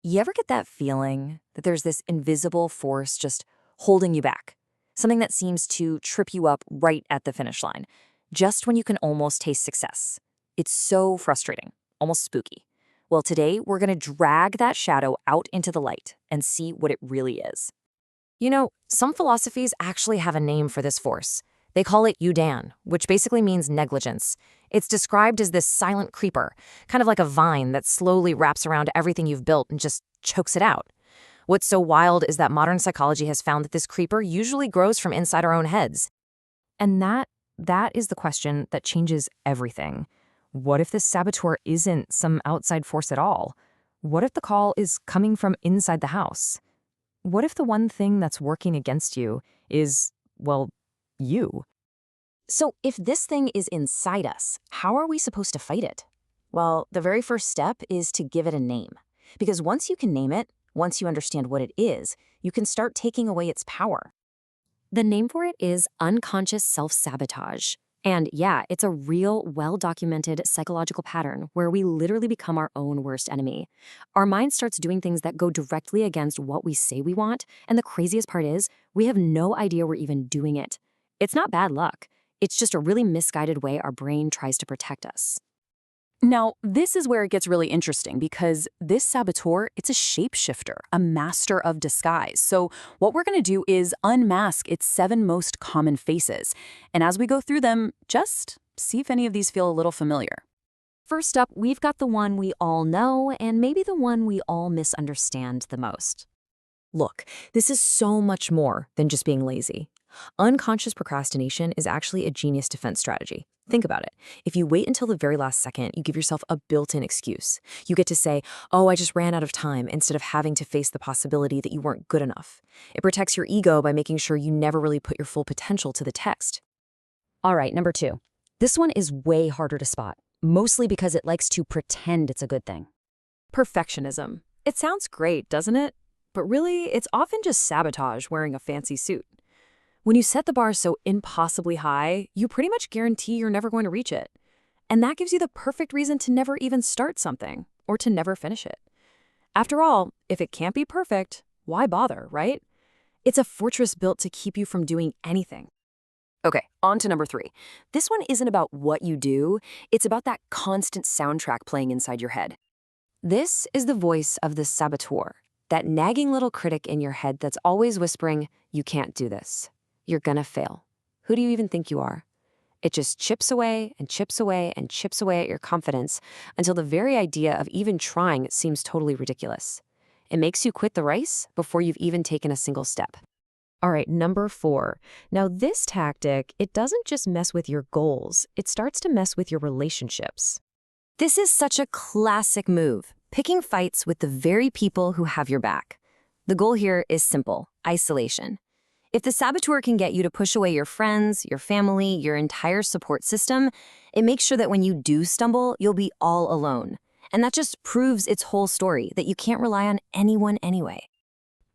You ever get that feeling that there's this invisible force just holding you back? Something that seems to trip you up right at the finish line, just when you can almost taste success. It's so frustrating, almost spooky. Well, today we're going to drag that shadow out into the light and see what it really is. Some philosophies actually have a name for this force. They call it Udan, which basically means negligence. It's described as this silent creeper, kind of like a vine that slowly wraps around everything you've built and just chokes it out. What's so wild is that modern psychology has found that this creeper usually grows from inside our own heads. And that is the question that changes everything. What if this saboteur isn't some outside force at all? What if the call is coming from inside the house? What if the one thing that's working against you is, well, you? So if this thing is inside us, how are we supposed to fight it? Well, the very first step is to give it a name. Because once you can name it, once you understand what it is, you can start taking away its power. The name for it is unconscious self-sabotage. And yeah, it's a real, well-documented psychological pattern where we literally become our own worst enemy. Our mind starts doing things that go directly against what we say we want, and the craziest part is, we have no idea we're even doing it. It's not bad luck. It's just a really misguided way our brain tries to protect us. Now, this is where it gets really interesting because this saboteur, it's a shapeshifter, a master of disguise. So what we're going to do is unmask its 7 most common faces. And as we go through them, just see if any of these feel a little familiar. First up, we've got the one we all know and maybe the one we all misunderstand the most. Look, this is so much more than just being lazy. Unconscious procrastination is actually a genius defense strategy. Think about it. If you wait until the very last second, you give yourself a built-in excuse. You get to say, oh, I just ran out of time, instead of having to face the possibility that you weren't good enough. It protects your ego by making sure you never really put your full potential to the test. All right, number 2. This one is way harder to spot, mostly because it likes to pretend it's a good thing. Perfectionism. It sounds great, doesn't it? But really, it's often just sabotage wearing a fancy suit. When you set the bar so impossibly high, you pretty much guarantee you're never going to reach it. And that gives you the perfect reason to never even start something, or to never finish it. After all, if it can't be perfect, why bother, right? It's a fortress built to keep you from doing anything. Okay, on to number 3. This one isn't about what you do, it's about that constant soundtrack playing inside your head. This is the voice of the saboteur, that nagging little critic in your head that's always whispering, you can't do this. You're gonna fail. Who do you even think you are? It just chips away and chips away and chips away at your confidence until the very idea of even trying seems totally ridiculous. It makes you quit the race before you've even taken a single step. All right, number 4. Now this tactic, it doesn't just mess with your goals, it starts to mess with your relationships. This is such a classic move, picking fights with the very people who have your back. The goal here is simple: isolation. If the saboteur can get you to push away your friends, your family, your entire support system, it makes sure that when you do stumble, you'll be all alone. And that just proves its whole story, that you can't rely on anyone anyway.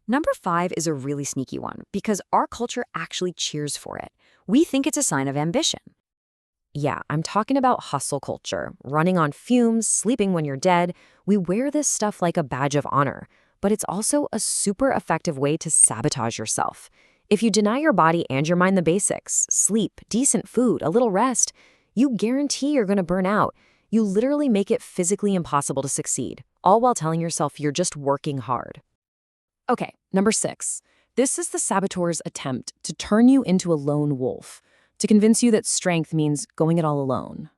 Number 5 is a really sneaky one because our culture actually cheers for it. We think it's a sign of ambition. Yeah, I'm talking about hustle culture, running on fumes, sleeping when you're dead. We wear this stuff like a badge of honor, but it's also a super effective way to sabotage yourself. If you deny your body and your mind the basics, sleep, decent food, a little rest, you guarantee you're going to burn out. You literally make it physically impossible to succeed, all while telling yourself you're just working hard. Okay, number 6. This is the saboteur's attempt to turn you into a lone wolf, to convince you that strength means going it all alone.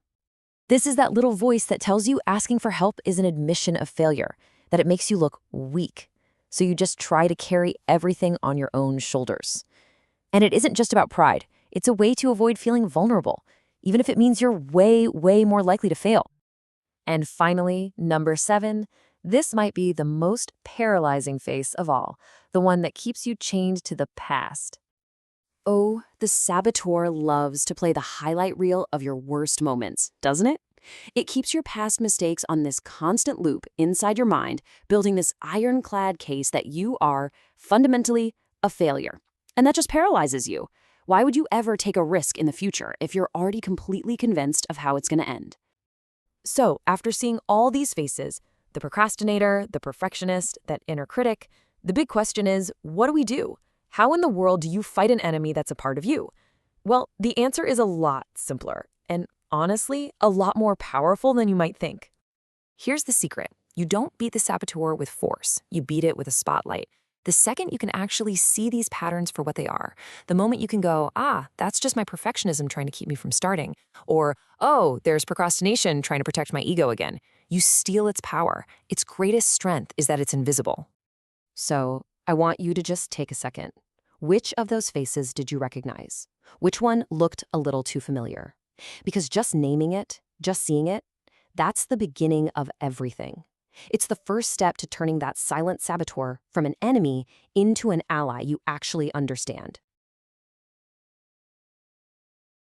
This is that little voice that tells you asking for help is an admission of failure, that it makes you look weak. So you just try to carry everything on your own shoulders. And it isn't just about pride. It's a way to avoid feeling vulnerable, even if it means you're way, way more likely to fail. And finally, number 7, this might be the most paralyzing face of all, the one that keeps you chained to the past. Oh, the saboteur loves to play the highlight reel of your worst moments, doesn't it? It keeps your past mistakes on this constant loop inside your mind, building this ironclad case that you are fundamentally a failure. And that just paralyzes you. Why would you ever take a risk in the future if you're already completely convinced of how it's going to end? So, after seeing all these faces, The procrastinator, the perfectionist, that inner critic. The big question is, what do we do? How in the world do you fight an enemy that's a part of you? Well, the answer is a lot simpler, and honestly, a lot more powerful than you might think. Here's the secret. You don't beat the saboteur with force. You beat it with a spotlight. The second you can actually see these patterns for what they are, the moment you can go, that's just my perfectionism trying to keep me from starting, or, oh, there's procrastination trying to protect my ego again, you steal its power. Its greatest strength is that it's invisible. So, I want you to just take a second. Which of those faces did you recognize? Which one looked a little too familiar? Because just naming it, just seeing it, that's the beginning of everything. It's the first step to turning that silent saboteur from an enemy into an ally you actually understand.